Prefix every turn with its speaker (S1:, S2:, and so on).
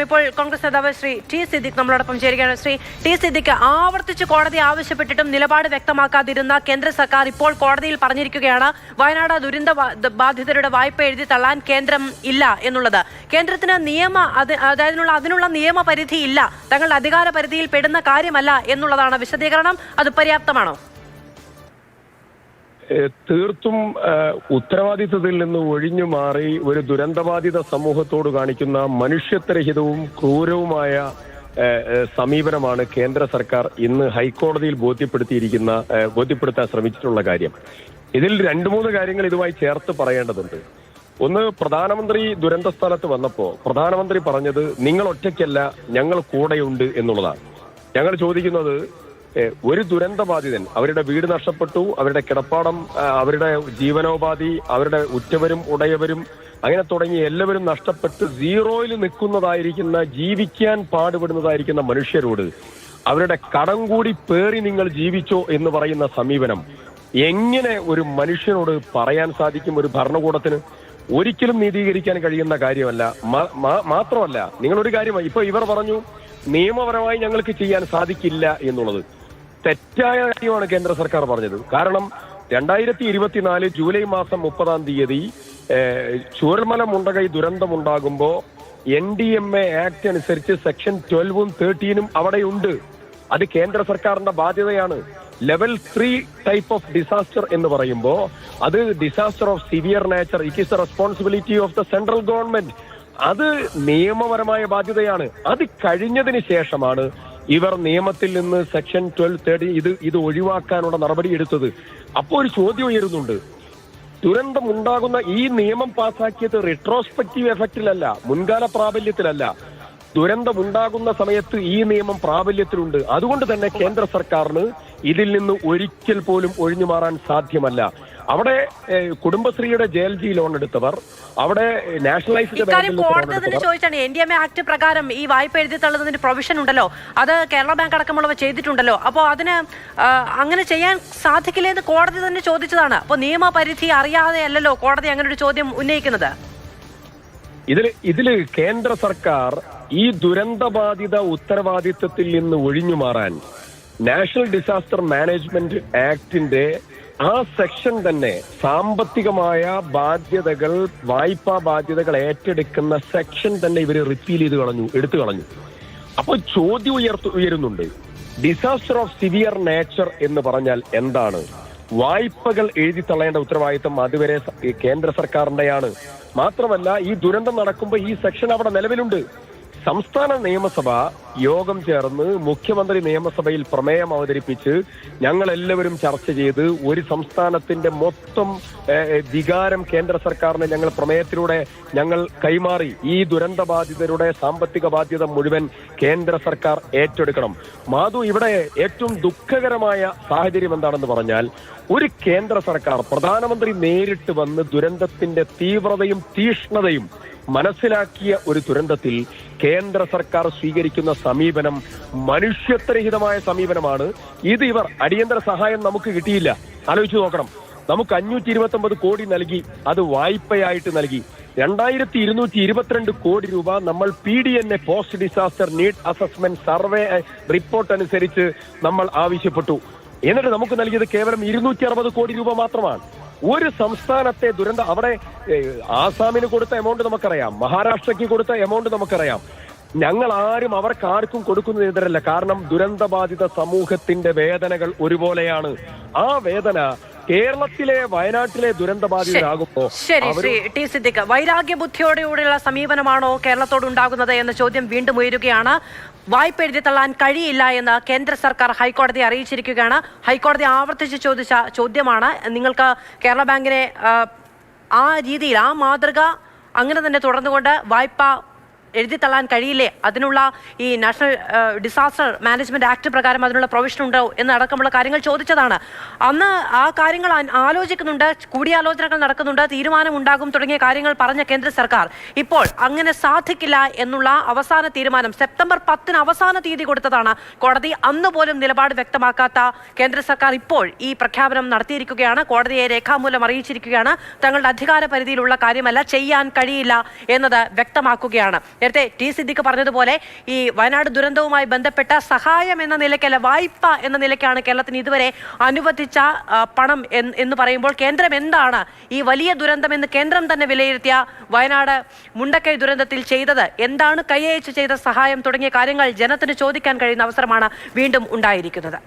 S1: ഇപ്പോൾ കോൺഗ്രസ് നേതാവ് ശ്രീ ടി സിദ്ദിഖ് നമ്മളോടൊപ്പം ചേരുകയാണ്. ശ്രീ ടി സിദ്ദിഖ്, ആവർത്തിച്ച് കോടതി ആവശ്യപ്പെട്ടിട്ടും നിലപാട് വ്യക്തമാക്കാതിരുന്ന കേന്ദ്ര സർക്കാർ ഇപ്പോൾ കോടതിയിൽ പറഞ്ഞിരിക്കുകയാണ് വയനാട് ദുരന്ത ബാധിതരുടെ വായ്പ എഴുതി തള്ളാൻ കേന്ദ്രം ഇല്ല എന്നുള്ളത്. കേന്ദ്രത്തിന് അതിനുള്ള നിയമപരിധി ഇല്ല, തങ്ങളുടെ അധികാര പരിധിയിൽ പെടുന്ന കാര്യമല്ല എന്നുള്ളതാണ് വിശദീകരണം. അത് പര്യാപ്തമാണോ?
S2: തീർത്തും ഉത്തരവാദിത്വത്തിൽ നിന്ന് ഒഴിഞ്ഞു മാറി ഒരു ദുരന്തബാധിത സമൂഹത്തോട് കാണിക്കുന്ന മനുഷ്യത്വരഹിതവും ക്രൂരവുമായ സമീപനമാണ് കേന്ദ്ര സർക്കാർ ഇന്ന് ഹൈക്കോടതിയിൽ ബോധ്യപ്പെടുത്താൻ ശ്രമിച്ചിട്ടുള്ള കാര്യം. ഇതിൽ 2-3 കാര്യങ്ങൾ ഇതുമായി ചേർത്ത് പറയേണ്ടതുണ്ട്. ഒന്ന്, പ്രധാനമന്ത്രി ദുരന്ത സ്ഥലത്ത് വന്നപ്പോൾ പ്രധാനമന്ത്രി പറഞ്ഞത് നിങ്ങൾ ഒറ്റയ്ക്കല്ല, ഞങ്ങൾ കൂടെയുണ്ട് എന്നുള്ളതാണ്. ഞങ്ങൾ ചോദിക്കുന്നത്, ഒരു ദുരന്തബാധിതൻ, അവരുടെ വീട് നഷ്ടപ്പെട്ടു, അവരുടെ കിടപ്പാടം, അവരുടെ ജീവനോപാധി, അവരുടെ ഉറ്റവരും ഉടയവരും അങ്ങനെ തുടങ്ങി എല്ലാവരും നഷ്ടപ്പെട്ട് സീറോയിൽ നിൽക്കുന്നതായിരിക്കുന്ന, ജീവിക്കാൻ പാടുപെടുന്നതായിരിക്കുന്ന മനുഷ്യരോട് അവരുടെ കടം കൂടി പേറി നിങ്ങൾ ജീവിച്ചോ എന്ന് പറയുന്ന സമീപനം എങ്ങനെ ഒരു മനുഷ്യനോട് പറയാൻ സാധിക്കും? ഒരു ഭരണകൂടത്തിന് ഒരിക്കലും നീതീകരിക്കാൻ കഴിയുന്ന കാര്യമല്ല. മാത്രമല്ല, നിങ്ങളൊരു കാര്യം ഇപ്പൊ ഇവർ പറഞ്ഞു നിയമപരമായി ഞങ്ങൾക്ക് ചെയ്യാൻ സാധിക്കില്ല എന്നുള്ളത് തെറ്റായ കാര്യമാണ് കേന്ദ്ര സർക്കാർ പറഞ്ഞത്. കാരണം 2024 ജൂലൈ മാസം 30-ാം തീയതി ചൂരൽമല മുണ്ടകൈ ദുരന്തമുണ്ടാകുമ്പോ NDMA ആക്ട് അനുസരിച്ച് സെക്ഷൻ 12-ഉം 13-ഉം അവിടെയുണ്ട്. അത് കേന്ദ്ര സർക്കാരിന്റെ ബാധ്യതയാണ്. ലെവൽ 3 ടൈപ്പ് ഓഫ് ഡിസാസ്റ്റർ എന്ന് പറയുമ്പോൾ അത് disaster of severe nature, it is the responsibility of the central government. അത് നിയമപരമായ ബാധ്യതയാണ്. അത് കഴിഞ്ഞതിന് ശേഷമാണ് ഇവർ നിയമത്തിൽ നിന്ന് സെക്ഷൻ 12, 13 ഇത് ഒഴിവാക്കാനുള്ള നടപടി എടുത്തത്. അപ്പോൾ ഒരു ചോദ്യം ഉയരുന്നുണ്ട്, ദുരന്തം ഉണ്ടാകുന്ന ഈ നിയമം പാസാക്കിയത് റിട്രോസ്പെക്റ്റീവ് എഫക്റ്റിലല്ല, മുൻകാല പ്രാബല്യത്തിലല്ല. ദുരന്തമുണ്ടാകുന്ന സമയത്ത് ഈ നിയമം പ്രാബല്യത്തിലുണ്ട്. അതുകൊണ്ട് തന്നെ കേന്ദ്ര സർക്കാരിന് ഇതിൽ നിന്ന് ഒരിക്കൽ പോലും ഒഴിഞ്ഞു മാറാൻ സാധ്യമല്ല. അവിടെ കുടുംബശ്രീയുടെ JLG ലോൺ എടുത്തവർ, അവിടെ നാഷണലൈസ്ഡ്
S1: ചോദിച്ചാണ് NDMA ആക്ട് പ്രകാരം ഈ വായ്പ എഴുതി തള്ളുന്നതിന് പ്രൊവിഷൻ ഉണ്ടല്ലോ, അത് കേരള ബാങ്ക് അടക്കമുള്ളവ ചെയ്തിട്ടുണ്ടല്ലോ. അപ്പോൾ അതിന് അങ്ങനെ ചെയ്യാൻ സാധിക്കില്ലേ എന്ന് കോടതി തന്നെ ചോദിച്ചതാണ്. അപ്പോൾ നിയമപരിധി അറിയാതെ അല്ലല്ലോ കോടതി അങ്ങനെ ഒരു ചോദ്യം ഉന്നയിക്കുന്നത്.
S2: ഇതില് കേന്ദ്ര സർക്കാർ ഈ ദുരന്തബാധിത ഉത്തരവാദിത്വത്തിൽ നിന്ന് ഒഴിഞ്ഞു മാറാൻ നാഷണൽ ഡിസാസ്റ്റർ മാനേജ്മെന്റ് ആക്ടിന്റെ ആ സെക്ഷൻ തന്നെ സാമ്പത്തികമായ ബാധ്യതകൾ, വായ്പാ ബാധ്യതകൾ ഏറ്റെടുക്കുന്ന സെക്ഷൻ തന്നെ ഇവര് റിപ്പീൽ ചെയ്ത് എടുത്തു കളഞ്ഞു. അപ്പോൾ ചോദ്യം ഉയരുന്നുണ്ട്, ഡിസാസ്റ്റർ ഓഫ് സിവിയർ നേച്ചർ എന്ന് പറഞ്ഞാൽ എന്താണ്? വായ്പകൾ എഴുതി തള്ളേണ്ട ഉത്തരവാദിത്തം അതുവരെ കേന്ദ്ര സർക്കാരിന്റെയാണ്. മാത്രമല്ല, ഈ ദുരന്തം നടക്കുമ്പോൾ ഈ സെക്ഷൻ അവിടെ നിലവിലുണ്ട്. സംസ്ഥാന നിയമസഭ യോഗം ചേർന്ന് മുഖ്യമന്ത്രി നിയമസഭയിൽ പ്രമേയം അവതരിപ്പിച്ച് ഞങ്ങൾ എല്ലാവരും ചർച്ച ചെയ്ത് ഒരു സംസ്ഥാനത്തിന്റെ മൊത്തം വികാരം കേന്ദ്ര സർക്കാരിന് ഞങ്ങൾ പ്രമേയത്തിലൂടെ ഞങ്ങൾ കൈമാറി. ഈ ദുരന്തബാധിതരുടെ സാമ്പത്തിക ബാധ്യത മുഴുവൻ കേന്ദ്ര സർക്കാർ ഏറ്റെടുക്കണം. മാധു, ഇവിടെ ഏറ്റവും ദുഃഖകരമായ സാഹചര്യം എന്താണെന്ന് പറഞ്ഞാൽ, ഒരു കേന്ദ്ര സർക്കാർ, പ്രധാനമന്ത്രി നേരിട്ട് വന്ന് ദുരന്തത്തിന്റെ തീവ്രതയും തീഷ്ണതയും മനസ്സിലാക്കിയ ഒരു ദുരന്തത്തിൽ കേന്ദ്ര സർക്കാർ സ്വീകരിക്കുന്ന സമീപനം മനുഷ്യത്വരഹിതമായ സമീപനമാണ്. ഇവർ അടിയന്തര സഹായം നമുക്ക് കിട്ടിയില്ല, ആലോചിച്ചു നോക്കണം. നമുക്ക് 529 കോടി നൽകി, അത് വായ്പയായിട്ട് നൽകി. 2222 കോടി രൂപ നമ്മൾ PDNA post disaster need assessment survey report അനുസരിച്ച് നമ്മൾ ആവശ്യപ്പെട്ടു. എന്നിട്ട് നമുക്ക് നൽകിയത് കേവലം 260 കോടി രൂപ മാത്രമാണ്. ഒരു സംസ്ഥാനത്തെ ദുരന്തം, അവിടെ ആസാമിന് കൊടുത്ത എമൗണ്ട് നമുക്കറിയാം, മഹാരാഷ്ട്രയ്ക്ക് കൊടുത്ത എമൗണ്ട് നമുക്കറിയാം. ഞങ്ങൾ അവർക്കാർക്കും കൊടുക്കുന്നതിനെതിരല്ല. കാരണം ദുരന്തബാധിത സമൂഹത്തിന്റെ വേദനകൾ ഒരുപോലെയാണ്. ആ വേദന കേരളത്തിലെ വയനാട്ടിലെ ദുരന്തബാധിതരാകുമ്പോ
S1: ശരി ശ്രീ ടി സിദ്ദിഖ്, വൈരാഗ്യ ബുദ്ധിയോടെയുള്ള സമീപനമാണോ കേരളത്തോട് ഉണ്ടാകുന്നത് എന്ന ചോദ്യം വീണ്ടും ഉയരുകയാണ്. വായ്പ എഴുതി തള്ളാൻ കഴിയില്ല എന്ന് കേന്ദ്ര സർക്കാർ ഹൈക്കോടതിയെ അറിയിച്ചിരിക്കുകയാണ്. ഹൈക്കോടതി ആവർത്തിച്ച് ചോദിച്ച ചോദ്യമാണ്, നിങ്ങൾക്ക് കേരള ബാങ്കിനെ ആ രീതിയിൽ, ആ മാതൃക അങ്ങനെ തന്നെ തുടർന്നുകൊണ്ട് വായ്പ എഴുതി തള്ളാൻ കഴിയില്ലേ? അതിനുള്ള ഈ നാഷണൽ ഡിസാസ്റ്റർ മാനേജ്മെന്റ് ആക്ട് പ്രകാരം അതിനുള്ള പ്രൊവിഷൻ ഉണ്ടോ എന്നടക്കമുള്ള കാര്യങ്ങൾ ചോദിച്ചതാണ്. അന്ന് ആ കാര്യങ്ങൾ ആലോചിക്കുന്നുണ്ട്, കൂടിയാലോചനകൾ നടക്കുന്നുണ്ട്, തീരുമാനമുണ്ടാകും തുടങ്ങിയ കാര്യങ്ങൾ പറഞ്ഞ കേന്ദ്ര സർക്കാർ ഇപ്പോൾ അങ്ങനെ സാധിക്കില്ല എന്നുള്ള അവസാന തീരുമാനം സെപ്റ്റംബർ 10 അവസാന തീയതി കൊടുത്തതാണ് കോടതി. അന്ന് പോലും നിലപാട് വ്യക്തമാക്കാത്ത കേന്ദ്ര സർക്കാർ ഇപ്പോൾ ഈ പ്രഖ്യാപനം നടത്തിയിരിക്കുകയാണ്. കോടതിയെ രേഖാമൂലം അറിയിച്ചിരിക്കുകയാണ്. തങ്ങളുടെ അധികാര പരിധിയിലുള്ള കാര്യമല്ല, ചെയ്യാൻ കഴിയില്ല എന്നത് വ്യക്തമാക്കുകയാണ്. നേരത്തെ ടി സിദ്ദിഖ് പറഞ്ഞതുപോലെ ഈ വയനാട് ദുരന്തവുമായി ബന്ധപ്പെട്ട സഹായം എന്ന നിലയ്ക്കല്ല, വായ്പ എന്ന നിലയ്ക്കാണ് കേരളത്തിന് ഇതുവരെ അനുവദിച്ച പണം എന്ന് പറയുമ്പോൾ കേന്ദ്രം എന്താണ് ഈ വലിയ ദുരന്തം എന്ന് കേന്ദ്രം തന്നെ വിലയിരുത്തിയ വയനാട് മുണ്ടക്കൈ ദുരന്തത്തിൽ ചെയ്തത്, എന്താണ് കൈയയച്ച് ചെയ്ത സഹായം തുടങ്ങിയ കാര്യങ്ങൾ ജനത്തിന് ചോദിക്കാൻ കഴിയുന്ന അവസരമാണ് വീണ്ടും ഉണ്ടായിരിക്കുന്നത്.